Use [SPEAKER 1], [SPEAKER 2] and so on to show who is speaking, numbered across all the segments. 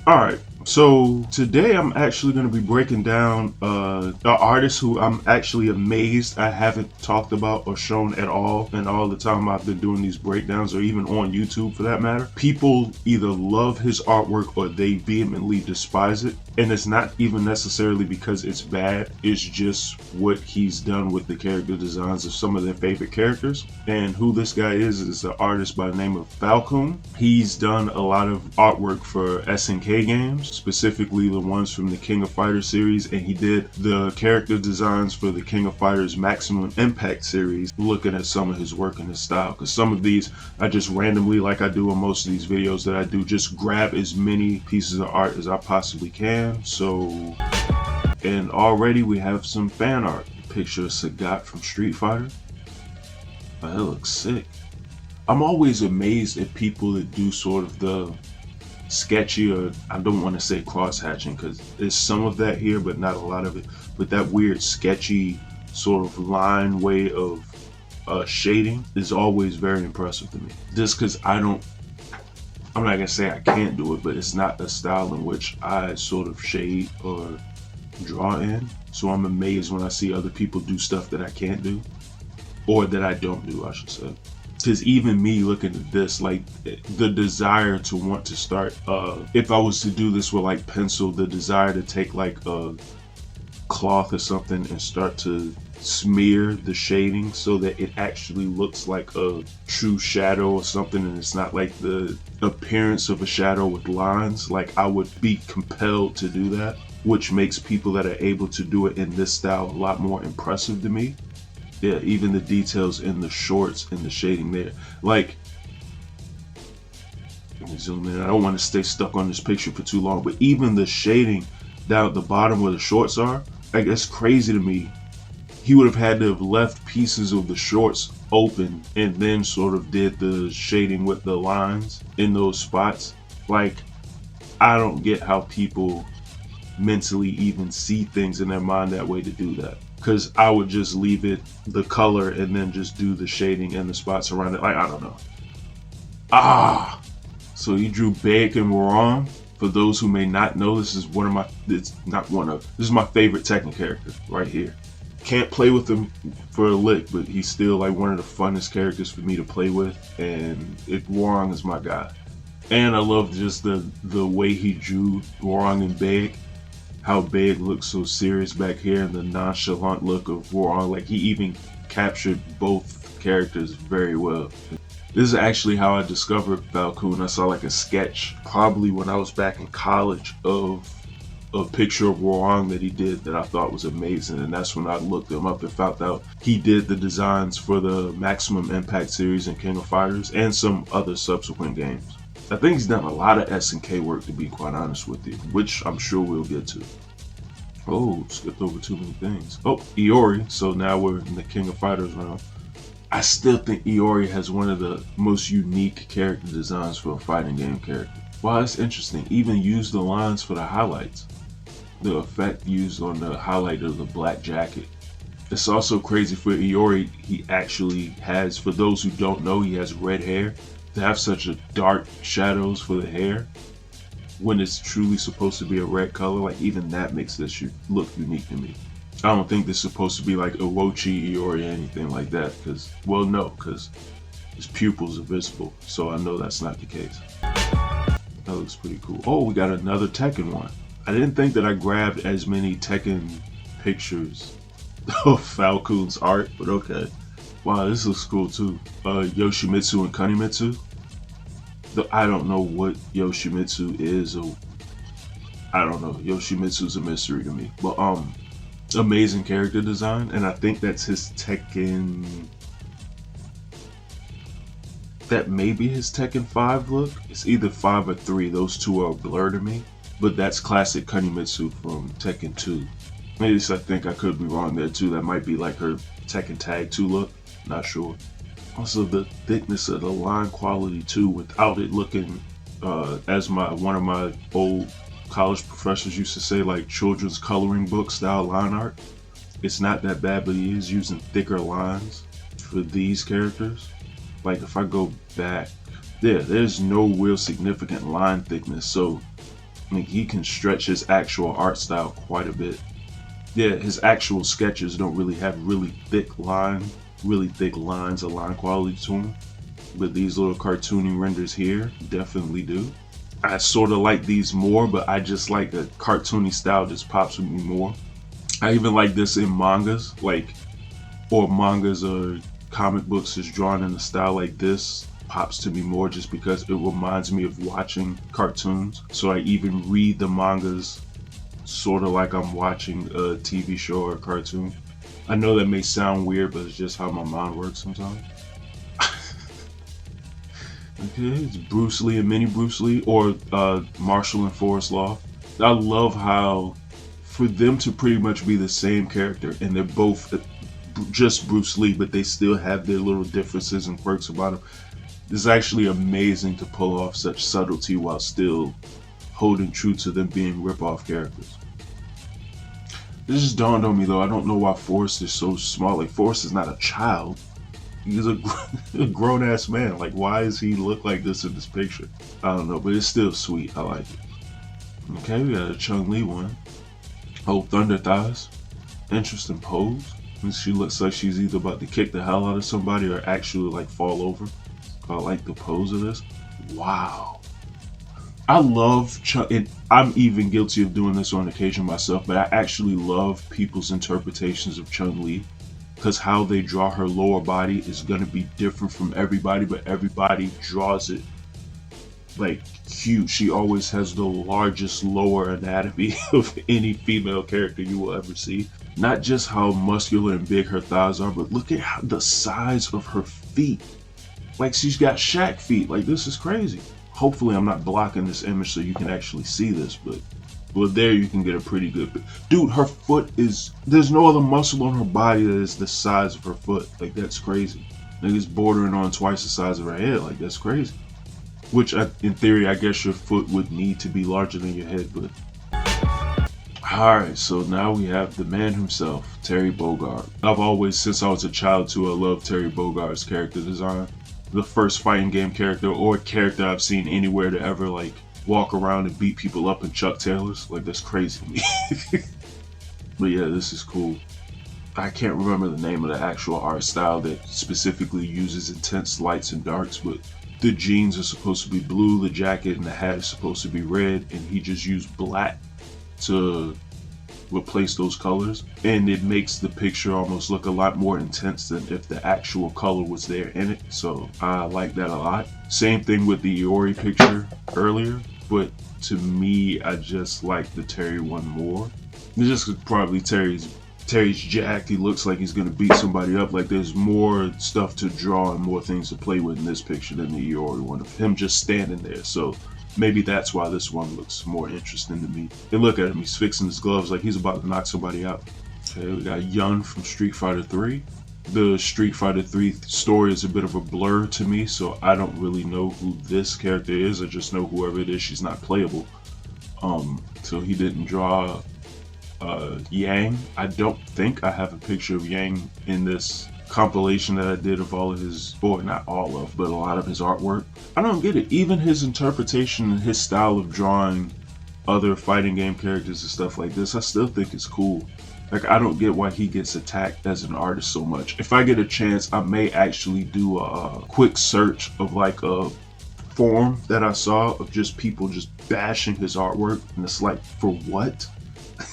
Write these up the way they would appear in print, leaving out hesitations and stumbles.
[SPEAKER 1] Alright, so today I'm actually going to be breaking down an artist who I'm actually amazed I haven't talked about or shown at all in all the time I've been doing these breakdowns, or even on YouTube for that matter. People either love his artwork or they vehemently despise it, and it's not even necessarily because it's bad, it's just what he's done with the character designs of some of their favorite characters. And who this guy is an artist by the name of Falcon. He's done a lot of artwork for SNK games, specifically the ones from the King of Fighters series, and he did the character designs for the King of Fighters Maximum Impact series. Looking at some of his work and his style, because some of these I just randomly, like I do on most of these videos that I do, just grab as many pieces of art as I possibly can. So, and already we have some fan art. Picture of Sagat from Street Fighter. Oh, that looks sick. I'm always amazed at people that do sort of the sketchy, or I don't want to say cross-hatching because there's some of that here but not a lot of it, but that weird sketchy sort of line way of shading is always very impressive to me. Just because I'm not gonna say I can't do it, but it's not a style in which I sort of shade or draw in. So I'm amazed when I see other people do stuff that I can't do, or that I don't do, I should say. Because even me looking at this, like the desire to want to start, if I was to do this with like pencil, the desire to take like a cloth or something and start to smear the shading so that it actually looks like a true shadow or something, and it's not like the appearance of a shadow with lines. Like, I would be compelled to do that, which makes people that are able to do it in this style a lot more impressive to me. Yeah, even the details in the shorts and the shading there. Like, let me zoom in. I don't want to stay stuck on this picture for too long, but even the shading down at the bottom where the shorts are, like, that's crazy to me. He would have had to have left pieces of the shorts open and then sort of did the shading with the lines in those spots. Like, I don't get how people mentally even see things in their mind that way to do that. Because I would just leave it the color and then just do the shading and the spots around it. Like, I don't know. So he drew Beg and Warong. For those who may not know, this is this is my favorite Tekken character right here. Can't play with him for a lick, but he's still like one of the funnest characters for me to play with, and Warong is my guy. And I love just the way he drew Warong and Beg. How Beg looks so serious back here, and the nonchalant look of Warong. Like, he even captured both characters very well. This is actually how I discovered Falcoon. I saw like a sketch, probably when I was back in college, of a picture of Warong that he did that I thought was amazing, and that's when I looked him up and found out he did the designs for the Maximum Impact series and King of Fighters and some other subsequent games. I think he's done a lot of SNK work, to be quite honest with you, which I'm sure we'll get to. Oh, skipped over too many things. Oh, Iori. So now we're in the King of Fighters round. I still think Iori has one of the most unique character designs for a fighting game character. Wow, that's interesting. Even used the lines for the highlights. The effect used on the highlight of the black jacket. It's also crazy for Iori, he actually has, for those who don't know, he has red hair. To have such a dark shadows for the hair when it's truly supposed to be a red color, like, even that makes this look unique to me. I don't think this is supposed to be like Orochi Iori or anything like that, because, well, no, because his pupils are visible, so I know that's not the case. That looks pretty cool. Oh, we got another Tekken one. I didn't think that I grabbed as many Tekken pictures of Falcoon's art, but okay. Wow, this looks cool too. Yoshimitsu and Kunimitsu. I don't know what Yoshimitsu is, or I don't know. Yoshimitsu's a mystery to me. But amazing character design, and I think that's his Tekken. That may be his Tekken 5 look. It's either 5 or 3. Those two are a blur to me. But that's classic Kunimitsu from Tekken 2. At least I think, I could be wrong there too. That might be like her Tekken Tag 2 look. Not sure. Also, the thickness of the line quality too, without it looking, as one of my old college professors used to say, like children's coloring book style line art. It's not that bad, but he is using thicker lines for these characters. Like, if I go back, there's no real significant line thickness. So Like, he can stretch his actual art style quite a bit. Yeah, his actual sketches don't really have really thick lines of line quality to them. But these little cartoony renders here definitely do. I sort of like these more, but I just like the cartoony style just pops with me more. I even like this in mangas, or mangas or comic books is drawn in a style like this pops to me more just because it reminds me of watching cartoons. So I even read the mangas sort of like I'm watching a TV show or a cartoon. I know that may sound weird, but it's just how my mind works sometimes. Okay, it's Bruce Lee and Mini Bruce Lee, or Marshall and Forrest Law. I love how for them to pretty much be the same character, and they're both just Bruce Lee, but they still have their little differences and quirks about them. It's actually amazing to pull off such subtlety while still holding true to them being rip-off characters. This just dawned on me though, I don't know why Forrest is so small. Like, Forrest is not a child. He's a grown-ass man. Like, why does he look like this in this picture? I don't know, but it's still sweet. I like it. Okay, we got a Chun-Li one. Oh, Thunder Thighs. Interesting pose. And she looks like she's either about to kick the hell out of somebody or actually like fall over. I like the pose of this. Wow. I love and I'm even guilty of doing this on occasion myself, but I actually love people's interpretations of Chun-Li, because how they draw her lower body is going to be different from everybody, but everybody draws it like huge. She always has the largest lower anatomy of any female character you will ever see. Not just how muscular and big her thighs are, but look at the size of her feet. Like, she's got Shaq feet. Like, this is crazy. Hopefully I'm not blocking this image so you can actually see this, but well, there you can get a pretty good. Dude, her foot is, there's no other muscle on her body that is the size of her foot. Like, that's crazy. Like, it's bordering on twice the size of her head. Like, that's crazy. Which, in theory, I guess your foot would need to be larger than your head, but. Alright, so now we have the man himself, Terry Bogard. I've always, since I was a child too, I love Terry Bogard's character design. The first fighting game character or character I've seen anywhere to ever like walk around and beat people up in Chuck Taylors. Like, that's crazy to me. But yeah, this is cool. I can't remember the name of the actual art style that specifically uses intense lights and darks, but the jeans are supposed to be blue, the jacket and the hat is supposed to be red, and he just used black to replace those colors, and it makes the picture almost look a lot more intense than if the actual color was there in it. So I like that a lot. Same thing with the Iori picture earlier, but to me I just like the Terry one more. It's just probably Terry's jacked. He looks like he's gonna beat somebody up. Like, there's more stuff to draw and more things to play with in this picture than the Iori one of him just standing there. So maybe that's why this one looks more interesting to me. And look at him, he's fixing his gloves like he's about to knock somebody out. Okay, we got Yun from Street Fighter 3. The Street Fighter 3 story is a bit of a blur to me, so I don't really know who this character is. I just know whoever it is, she's not playable. So he didn't draw Yang. I don't think I have a picture of Yang in this compilation that I did of all of his, or not all of, but a lot of his artwork. I don't get it. Even his interpretation and his style of drawing other fighting game characters and stuff like this, I still think it's cool. Like, I don't get why he gets attacked as an artist so much. If I get a chance, I may actually do a quick search of like a forum that I saw of just people just bashing his artwork, and it's like, for what?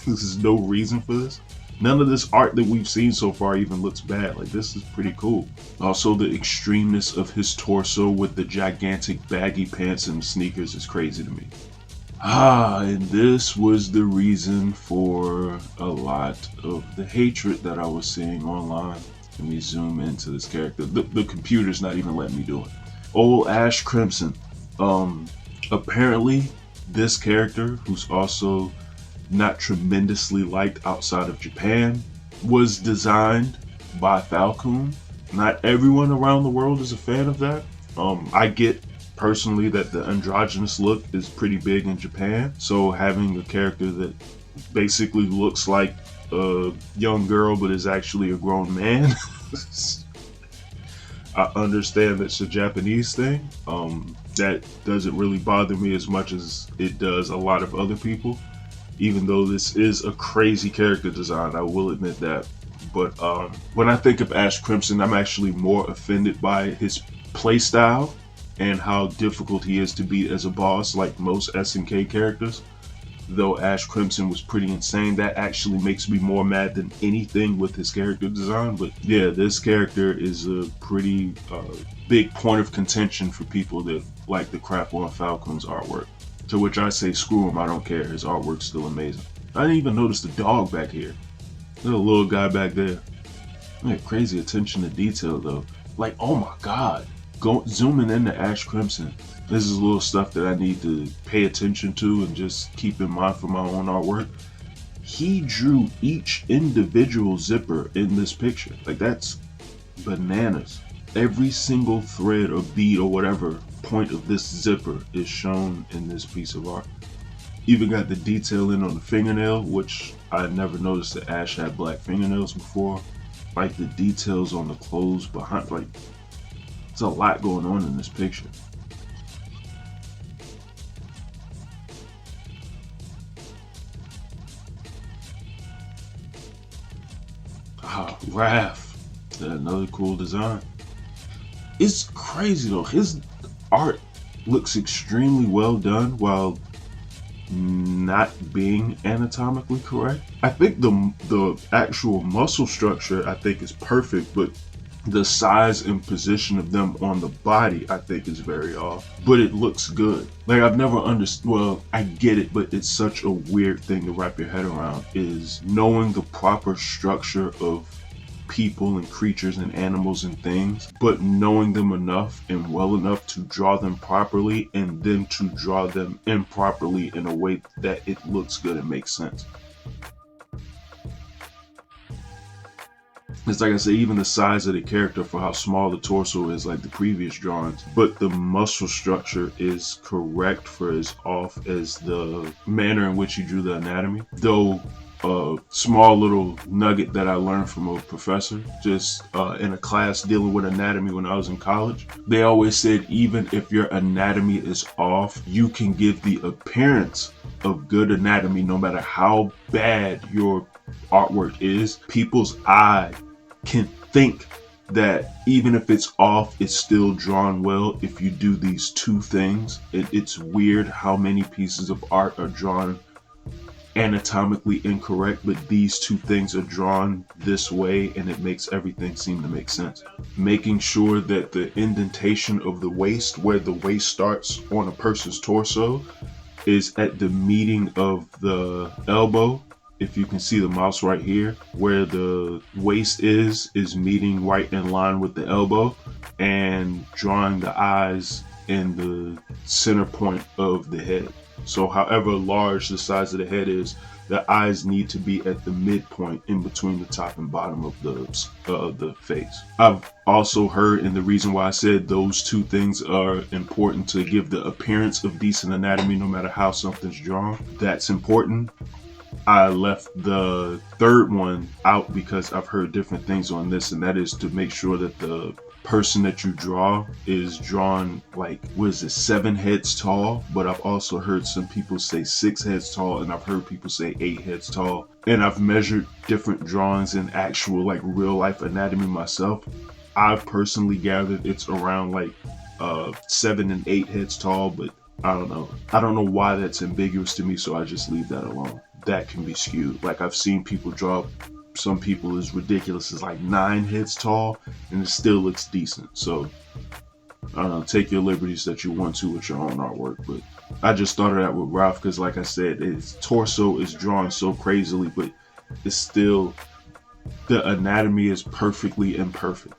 [SPEAKER 1] There's no reason for this. None of this art that we've seen so far even looks bad. Like, this is pretty cool. Also, the extremeness of his torso with the gigantic baggy pants and sneakers is crazy to me. And this was the reason for a lot of the hatred that I was seeing online. Let me zoom into this character. The computer's not even letting me do it. Old Ash Crimson. Apparently, this character, who's also not tremendously liked outside of Japan, was designed by Falcon. Not everyone around the world is a fan of that. I get personally that the androgynous look is pretty big in Japan, so having a character that basically looks like a young girl but is actually a grown man I understand that's a Japanese thing. that doesn't really bother me as much as it does a lot of other people. Even though this is a crazy character design, I will admit that. But when I think of Ash Crimson, I'm actually more offended by his playstyle and how difficult he is to beat as a boss, like most SNK characters. Though Ash Crimson was pretty insane, that actually makes me more mad than anything with his character design. But yeah, this character is a pretty big point of contention for people that like the crap on Falcon's artwork. To which I say, screw him, I don't care. His artwork's still amazing. I didn't even notice the dog back here. There's a little guy back there. Man, crazy attention to detail though. Like, oh my god. Zooming into Ash Crimson. This is little stuff that I need to pay attention to and just keep in mind for my own artwork. He drew each individual zipper in this picture. Like, that's bananas. Every single thread or bead or whatever point of this zipper is shown in this piece of art. Even got the detailing on the fingernail, which I never noticed that Ash had black fingernails before. Like the details on the clothes behind, like, there's a lot going on in this picture. Raph, another cool design. It's crazy though. His art looks extremely well done while not being anatomically correct. I think the actual muscle structure I think is perfect, but the size and position of them on the body I think is very off. But it looks good. Like, I've never understood, well, I get it, but it's such a weird thing to wrap your head around, is knowing the proper structure of people and creatures and animals and things, but knowing them enough and well enough to draw them properly and then to draw them improperly in a way that it looks good and makes sense. It's like I say, even the size of the character for how small the torso is, like the previous drawings, but the muscle structure is correct for as off as the manner in which he drew the anatomy. Though a small little nugget that I learned from a professor just in a class dealing with anatomy when I was in college. They always said even if your anatomy is off, you can give the appearance of good anatomy no matter how bad your artwork is. People's eye can think that even if it's off, it's still drawn well if you do these two things. It's weird how many pieces of art are drawn anatomically incorrect, but these two things are drawn this way and it makes everything seem to make sense. Making sure that the indentation of the waist, where the waist starts on a person's torso, is at the meeting of the elbow. If you can see the mouse right here, where the waist is meeting right in line with the elbow, and drawing the eyes in the center point of the head. So however large the size of the head is, the eyes need to be at the midpoint in between the top and bottom of the face. I've also heard, and the reason why I said those two things are important to give the appearance of decent anatomy no matter how something's drawn, that's important. I left the third one out because I've heard different things on this, and that is to make sure that the person that you draw is drawn, like, what is it, 7 heads tall, but I've also heard some people say 6 heads tall, and I've heard people say 8 heads tall. And I've measured different drawings in actual, like, real life anatomy myself. I've personally gathered it's around like 7 and 8 heads tall, but I don't know why that's ambiguous to me, so I just leave that alone. That can be skewed. Like, I've seen people draw some people as ridiculous as like 9 heads tall, and it still looks decent. So I don't know, take your liberties that you want to with your own artwork, but I just started out with Ralph because, like I said, his torso is drawn so crazily, but it's still, the anatomy is perfectly imperfect.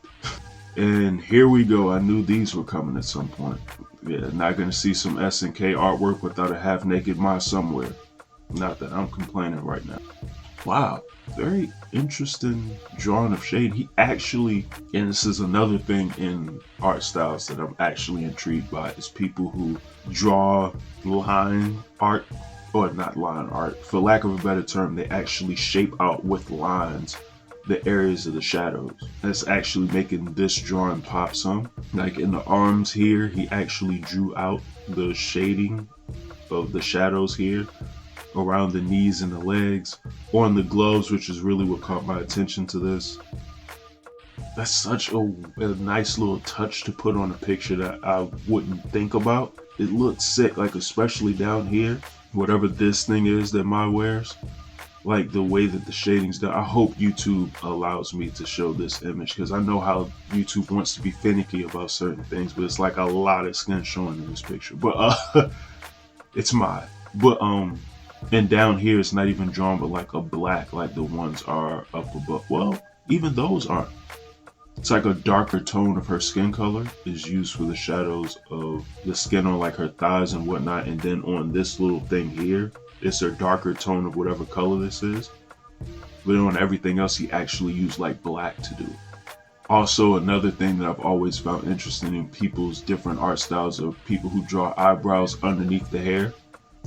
[SPEAKER 1] And here we go. I knew these were coming at some point. Yeah, not gonna see some SNK artwork without a half-naked Ma somewhere. Not that I'm complaining right now. Wow, very interesting drawing of Shade. He actually, and this is another thing in art styles that I'm actually intrigued by, is people who draw line art, or not line art, for lack of a better term, they actually shape out with lines the areas of the shadows. That's actually making this drawing pop some. Like in the arms here, he actually drew out the shading of the shadows here around the knees and the legs, on the gloves, which is really what caught my attention to this. That's such a nice little touch to put on a picture that I wouldn't think about. It looks sick, like especially down here, whatever this thing is that Mai wears, like the way that the shading's done. I hope YouTube allows me to show this image, because I know how YouTube wants to be finicky about certain things, but it's like a lot of skin showing in this picture. But it's Mai. But and down here it's not even drawn but like a black, like the ones are up above. Well, even those aren't. It's like a darker tone of her skin color is used for the shadows of the skin on like her thighs and whatnot, and then on this little thing here, it's a darker tone of whatever color this is. But on everything else, he actually used like black to do. Also, another thing that I've always found interesting in people's different art styles are people who draw eyebrows underneath the hair.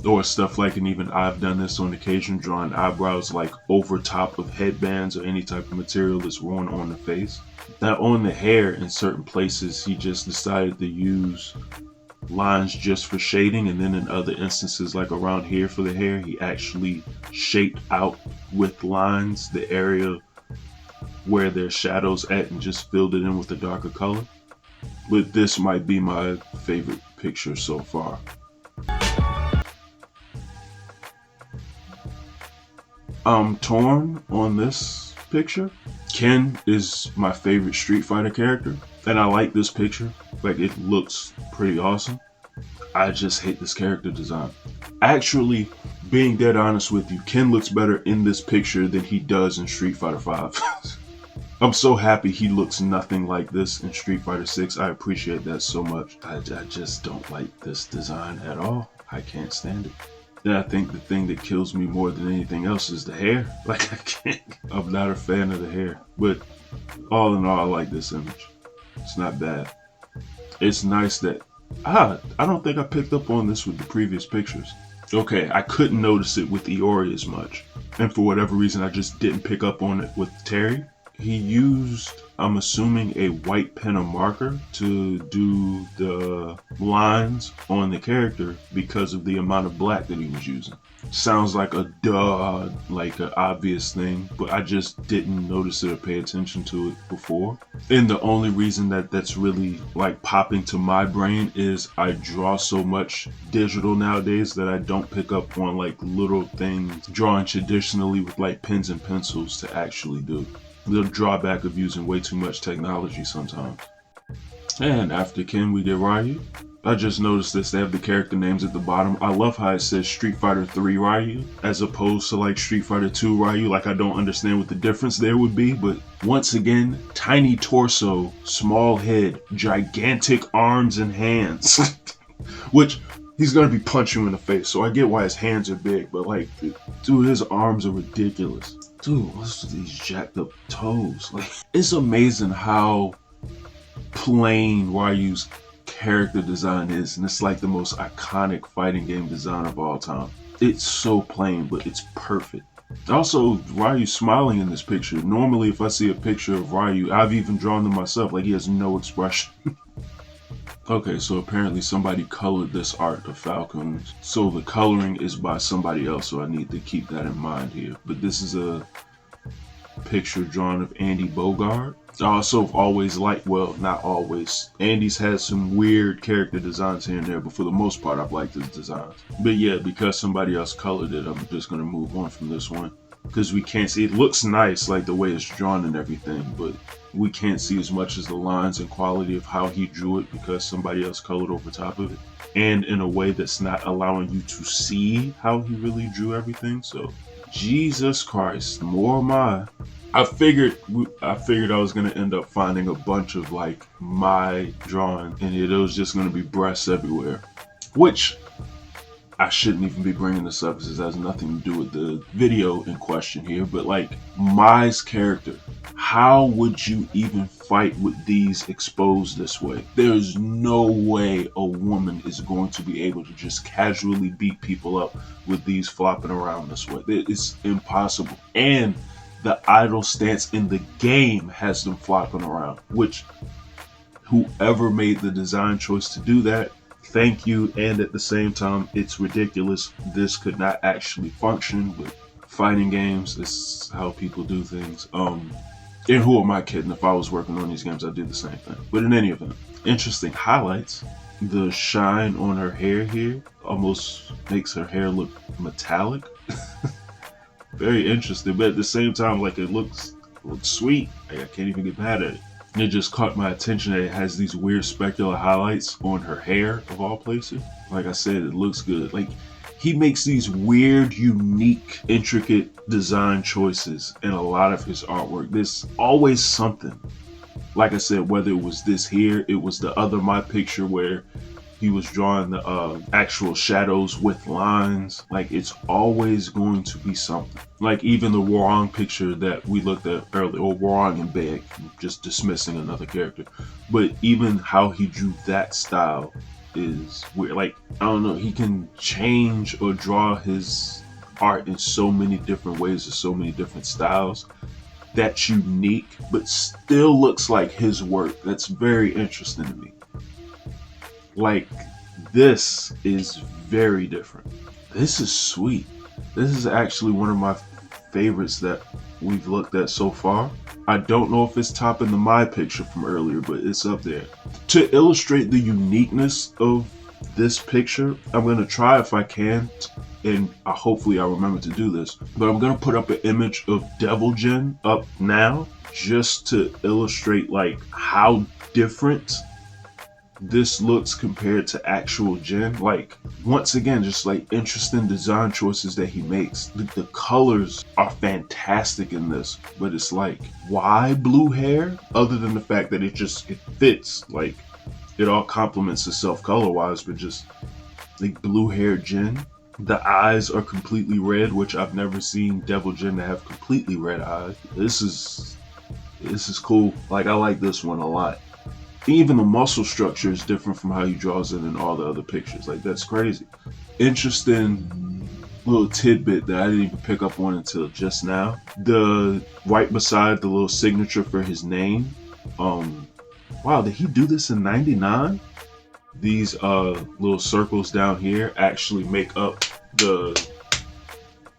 [SPEAKER 1] Or stuff like, and even I've done this on occasion, drawing eyebrows like over top of headbands or any type of material that's worn on the face. Now on the hair, in certain places, he just decided to use lines just for shading, and then in other instances, like around here for the hair, he actually shaped out with lines the area where there's shadows at and just filled it in with a darker color. But this might be my favorite picture so far. I'm torn on this picture. Ken is my favorite Street Fighter character, and I like this picture. Like, it looks pretty awesome. I just hate this character design. Actually, being dead honest with you, Ken looks better in this picture than he does in Street Fighter 5. I'm so happy he looks nothing like this in Street Fighter 6. I appreciate that so much. I just don't like this design at all. I can't stand it. And I think the thing that kills me more than anything else is the hair. Like, I can't. I'm not a fan of the hair. But all in all, I like this image. It's not bad. It's nice that... I don't think I picked up on this with the previous pictures. Okay, I couldn't notice it with Iori as much. And for whatever reason, I just didn't pick up on it with Terry. He used, I'm assuming, a white pen or marker to do the lines on the character because of the amount of black that he was using. Sounds like a duh, like an obvious thing, but I just didn't notice it or pay attention to it before. And the only reason that that's really like popping to my brain is I draw so much digital nowadays that I don't pick up on like little things drawn traditionally with like pens and pencils to actually do. The drawback of using way too much technology sometimes. And after Ken, we did Ryu. I just noticed this, they have the character names at the bottom. I love how it says Street Fighter 3 Ryu as opposed to like Street Fighter 2 Ryu. Like, I don't understand what the difference there would be, but once again, tiny torso, small head, gigantic arms and hands. Which, he's gonna be punching you in the face, so I get why his hands are big, but like, dude, his arms are ridiculous. Dude, what's with these jacked up toes? Like, it's amazing how plain Ryu's character design is, and it's like the most iconic fighting game design of all time. It's so plain, but it's perfect. Also, Ryu's smiling in this picture. Normally, if I see a picture of Ryu, I've even drawn them myself, like he has no expression. Okay, so apparently somebody colored this art of Falcons. So the coloring is by somebody else, so I need to keep that in mind here. But this is a picture drawn of Andy Bogard. I also always like, well, not always. Andy's had some weird character designs here and there, but for the most part, I've liked his designs. But yeah, because somebody else colored it, I'm just gonna move on from this one. Because we can't see, it looks nice, like the way it's drawn and everything, but we can't see as much as the lines and quality of how he drew it because somebody else colored over top of it. And in a way that's not allowing you to see how he really drew everything, so Jesus Christ, more Mai. I figured I was gonna end up finding a bunch of like Mai drawing, and it was just gonna be breasts everywhere. Which I shouldn't even be bringing this up because it has nothing to do with the video in question here. But like Mai's character, how would you even fight with these exposed this way? There's no way a woman is going to be able to just casually beat people up with these flopping around this way. It's impossible. And the idle stance in the game has them flopping around, which whoever made the design choice to do that, thank you. And at the same time, it's ridiculous. This could not actually function with fighting games. This is how people do things. And who am I kidding? If I was working on these games, I'd do the same thing. But in any event, interesting highlights. The shine on her hair here almost makes her hair look metallic. Very interesting, but at the same time, like, it looks sweet. Like, I can't even get mad at it. It just caught my attention that it has these weird specular highlights on her hair, of all places. Like I said, it looks good. Like, he makes these weird, unique, intricate design choices in a lot of his artwork. There's always something. Like I said, whether it was this here, it was the other My Picture where he was drawing the actual shadows with lines. Like, it's always going to be something. Like, even the Warong picture that we looked at earlier, or Warong and Beg, just dismissing another character. But even how he drew that style is weird. Like, I don't know, he can change or draw his art in so many different ways or so many different styles. That's unique, but still looks like his work. That's very interesting to me. Like, this is very different. This is sweet. This is actually one of my favorites that we've looked at so far. I don't know if it's topping the My Picture from earlier, but it's up there. To illustrate the uniqueness of this picture, I'm going to try, if I can, and hopefully I remember to do this, but I'm going to put up an image of Devil Jin up now, just to illustrate like how different this looks compared to actual Jin. Like, once again, just like interesting design choices that he makes. The colors are fantastic in this, but it's like, why blue hair? Other than the fact that it fits, like, it all complements itself color wise, but just like blue hair Jin. The eyes are completely red, which I've never seen Devil Jin to have completely red eyes. This is cool. Like, I like this one a lot. Even the muscle structure is different from how he draws it in all the other pictures. Like, that's crazy. Interesting little tidbit that I didn't even pick up on until just now. The right beside the little signature for his name. Wow, did he do this in '99? These little circles down here actually make up the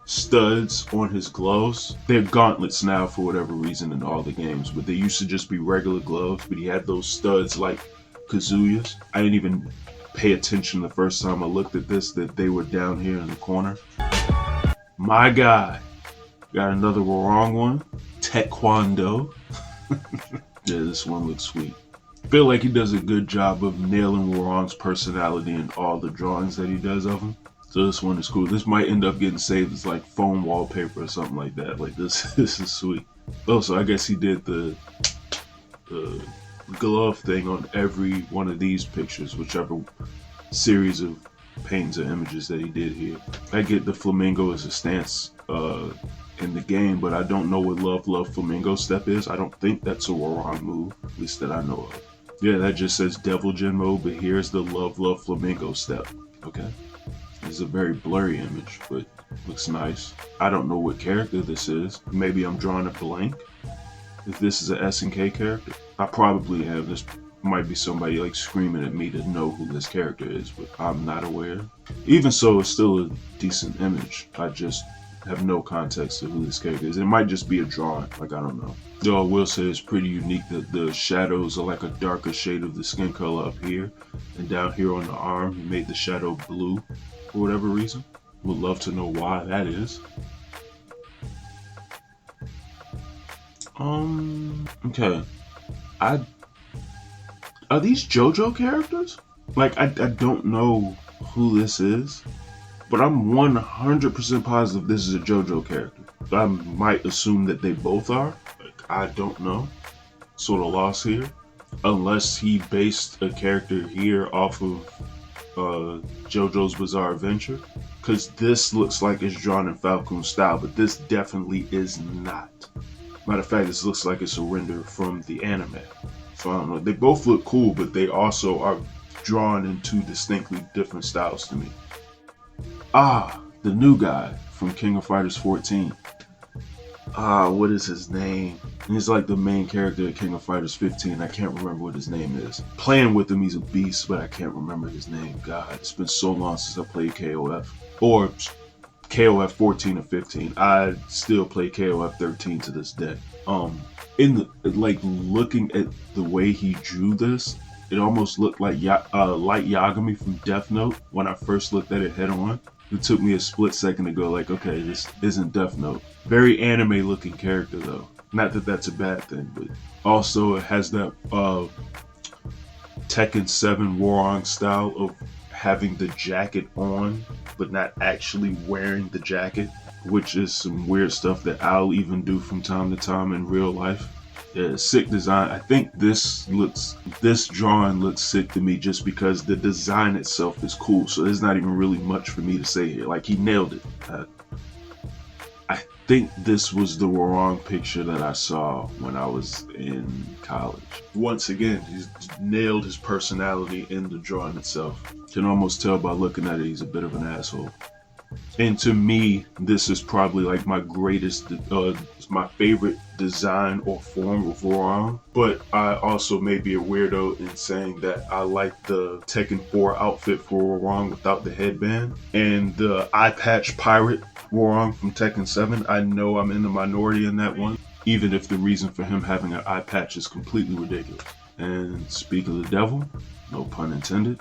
[SPEAKER 1] studs on his gloves. They're gauntlets now for whatever reason in all the games, but they used to just be regular gloves, but he had those studs like Kazuya's. I didn't even pay attention the first time I looked at this that they were down here in the corner. My guy, got another wrong one. Taekwondo. Yeah, this one looks sweet. I feel like he does a good job of nailing Warong's personality in all the drawings that he does of him. So this one is cool. This might end up getting saved as like phone wallpaper or something like that. Like, this is sweet. Oh, so I guess he did the glove thing on every one of these pictures, whichever series of paintings or images that he did here. I get the flamingo as a stance in the game, but I don't know what Love Flamingo step is. I don't think that's a Warong move, at least that I know of. Yeah, that just says Devil Jin mode, but here's the Love Flamingo step. Okay. It's a very blurry image, but looks nice. I don't know what character this is. Maybe I'm drawing a blank. If this is a SNK character, I probably am. This might be somebody like screaming at me to know who this character is, but I'm not aware. Even so, it's still a decent image. I just have no context of who this character is. It might just be a drawing, like, I don't know. Though I will say it's pretty unique that the shadows are like a darker shade of the skin color up here, and down here on the arm, he made the shadow blue for whatever reason. Would love to know why that is. Okay. Are these JoJo characters? Like, I don't know who this is, but I'm 100% positive this is a JoJo character. I might assume that they both are. Like, I don't know. Sort of lost here. Unless he based a character here off of JoJo's Bizarre Adventure. Because this looks like it's drawn in Falcon style, but this definitely is not. Matter of fact, this looks like it's a render from the anime. So I don't know. They both look cool, but they also are drawn in two distinctly different styles to me. Ah, the new guy from King of Fighters 14. what is his name? He's like the main character of King of Fighters 15. I can't remember what his name is. Playing with him, he's a beast, but I can't remember his name. God, it's been so long since I played KOF. Or KOF 14 or 15. I still play KOF 13 to this day. In the, like, looking at the way he drew this, it almost looked like Light Yagami from Death Note when I first looked at it head on. It took me a split second to go like, okay, this isn't Death Note. Very anime looking character though. Not that that's a bad thing, but also it has that Tekken 7 Warong style of having the jacket on, but not actually wearing the jacket, which is some weird stuff that I'll even do from time to time in real life. Yeah, sick design. I think this drawing looks sick to me just because the design itself is cool. So there's not even really much for me to say here. Like, he nailed it. I think this was the wrong picture that I saw when I was in college. Once again, he's nailed his personality in the drawing itself. Can almost tell by looking at it, he's a bit of an asshole. And to me, this is probably like my greatest, my favorite design or form of Warong. But I also may be a weirdo in saying that I like the Tekken 4 outfit for Warong without the headband. And the eye patch pirate Warong from Tekken 7, I know I'm in the minority in that one, even if the reason for him having an eye patch is completely ridiculous. And speak of the devil, no pun intended.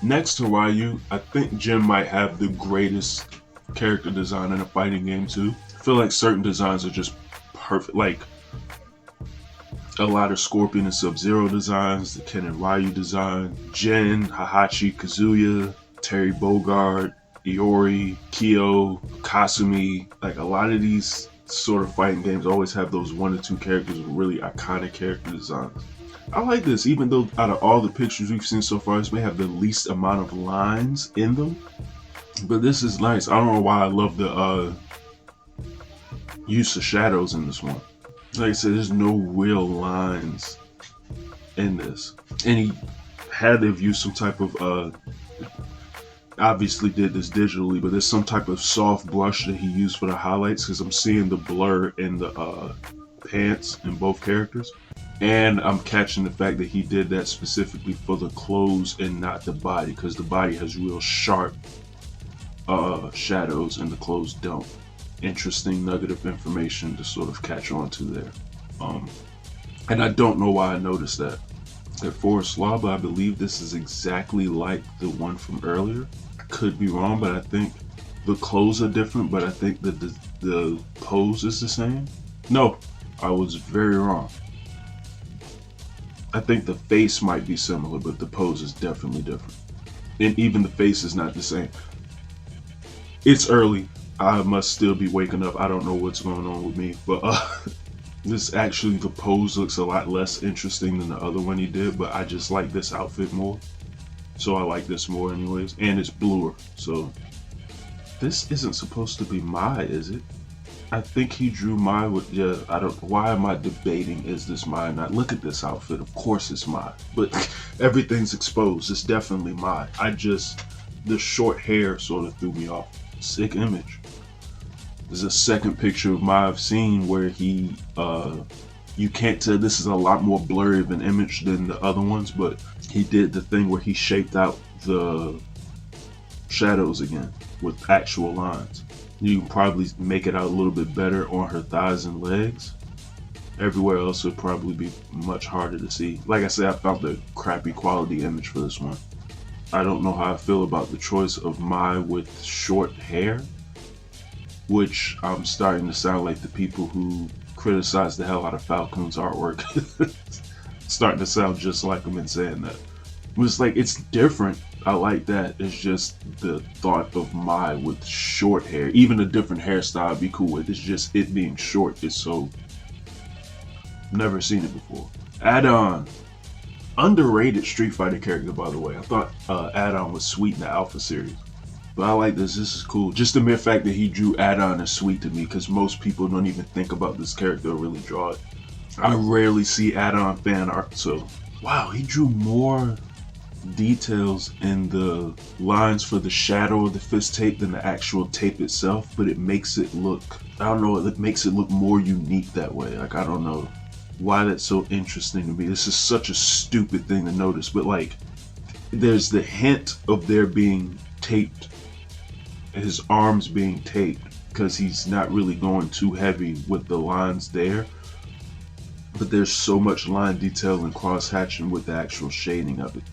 [SPEAKER 1] Next to Ryu, I think Jin might have the greatest character design in a fighting game too. I feel like certain designs are just perfect, like a lot of Scorpion and Sub-Zero designs, the Ken and Ryu design, Jin, Heihachi, Kazuya, Terry Bogard, Iori, Kyo, Kasumi. Like, a lot of these sort of fighting games always have those 1 or 2 characters with really iconic character designs. I like this, even though out of all the pictures we've seen so far, this may have the least amount of lines in them. But this is nice. I don't know why I love the use of shadows in this one. Like I said, there's no real lines in this. And he had to have used some type of, obviously did this digitally, but there's some type of soft brush that he used for the highlights, because I'm seeing the blur in the pants in both characters. And I'm catching the fact that he did that specifically for the clothes and not the body, because the body has real sharp shadows and the clothes don't. Interesting nugget of information to sort of catch on to there. And I don't know why I noticed that. At Forest Lava, I believe this is exactly like the one from earlier. I could be wrong, but I think the clothes are different, but I think the pose is the same. No, I was very wrong. I think the face might be similar, but the pose is definitely different. And even the face is not the same. It's early. I must still be waking up. I don't know what's going on with me. But this actually, the pose looks a lot less interesting than the other one he did. But I just like this outfit more. So I like this more anyways. And it's bluer. So this isn't supposed to be Mai, is it? I think he drew Mai with, yeah, I don't, why am I debating, is this Mai or not? Look at this outfit, of course it's Mai, but everything's exposed, it's definitely Mai. The short hair sort of threw me off. Sick image. There's a second picture of Mai I've seen where he, you can't tell, this is a lot more blurry of an image than the other ones, but he did the thing where he shaped out the shadows again with actual lines. You can probably make it out a little bit better on her thighs and legs. Everywhere else would probably be much harder to see. Like I said, I found the crappy quality image for this one. I don't know how I feel about the choice of Mai with short hair, which I'm starting to sound like the people who criticize the hell out of Falcon's artwork. Starting to sound just like him in saying that. It's like, it's different. I like that. It's just the thought of Mai with short hair. Even a different hairstyle would be cool with. It's just it being short is so... Never seen it before. Adon. Underrated Street Fighter character, by the way. I thought Adon was sweet in the Alpha series. But I like this. This is cool. Just the mere fact that he drew Adon is sweet to me, because most people don't even think about this character or really draw it. I rarely see Adon fan art, so... Wow, he drew more details in the lines for the shadow of the fist tape than the actual tape itself, but it makes it look, I don't know, it makes it look more unique that way. Like, I don't know why that's so interesting to me. This is such a stupid thing to notice, but like, there's the hint of there being taped, his arms being taped, because he's not really going too heavy with the lines there. But there's so much line detail and cross hatching with the actual shading of it.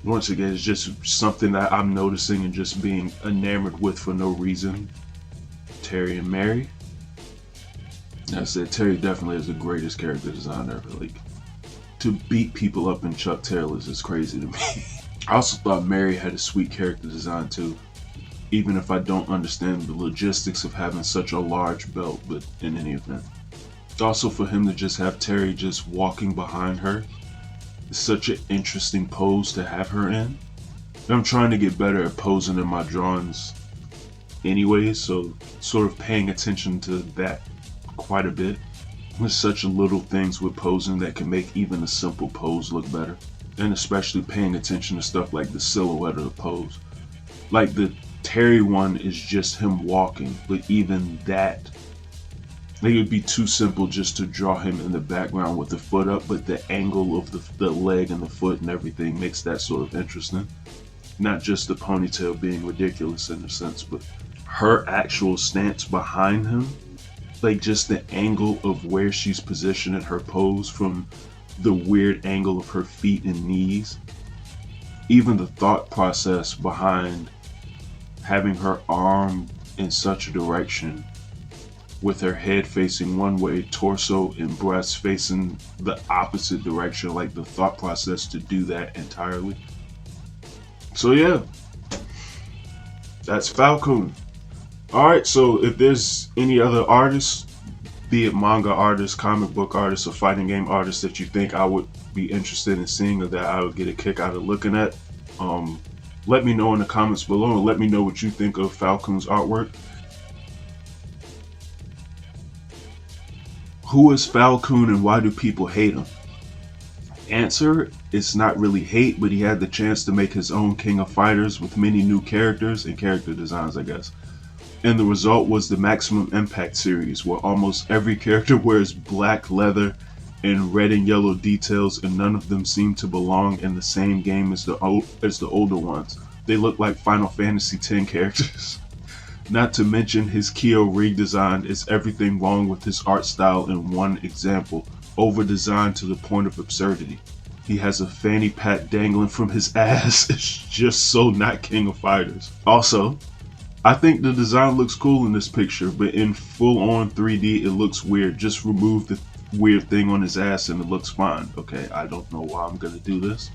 [SPEAKER 1] Once again, it's just something that I'm noticing and just being enamored with for no reason. Terry and Mary. I said, Terry definitely is the greatest character design ever. Like, to beat people up in Chuck Taylor's is crazy to me. I also thought Mary had a sweet character design too, even if I don't understand the logistics of having such a large belt, but in any event. Also, for him to just have Terry just walking behind her, it's such an interesting pose to have her in. I'm trying to get better at posing in my drawings anyway, so sort of paying attention to that quite a bit. There's such little things with posing that can make even a simple pose look better. And especially paying attention to stuff like the silhouette of the pose. Like the Terry one is just him walking, but even that, it would be too simple just to draw him in the background with the foot up, but the angle of the leg and the foot and everything makes that sort of interesting. Not just the ponytail being ridiculous in a sense, but her actual stance behind him, like just the angle of where she's positioned in her pose from the weird angle of her feet and knees. Even the thought process behind having her arm in such a direction with her head facing one way, torso and breast facing the opposite direction, like the thought process to do that entirely. So yeah, that's Falcon. Alright, so if there's any other artists, be it manga artists, comic book artists, or fighting game artists that you think I would be interested in seeing or that I would get a kick out of looking at, let me know in the comments below and let me know what you think of Falcon's artwork. Who is Falcon and why do people hate him? Answer, it's not really hate, but he had the chance to make his own King of Fighters with many new characters and character designs, I guess. And the result was the Maximum Impact series, where almost every character wears black leather and red and yellow details, and none of them seem to belong in the same game as the older ones. They look like Final Fantasy X characters. Not to mention his Kyo rig design is everything wrong with his art style in one example, over-designed to the point of absurdity. He has a fanny pack dangling from his ass. It's just so not King of Fighters. Also, I think the design looks cool in this picture, but in full-on 3D it looks weird. Just remove the weird thing on his ass and it looks fine. Okay, I don't know why I'm gonna do this.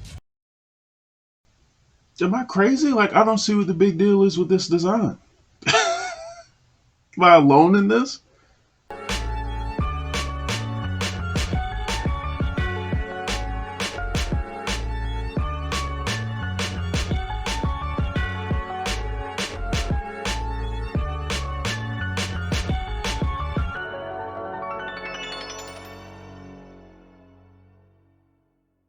[SPEAKER 1] Am I crazy? Like, I don't see what the big deal is with this design. Am I alone in this?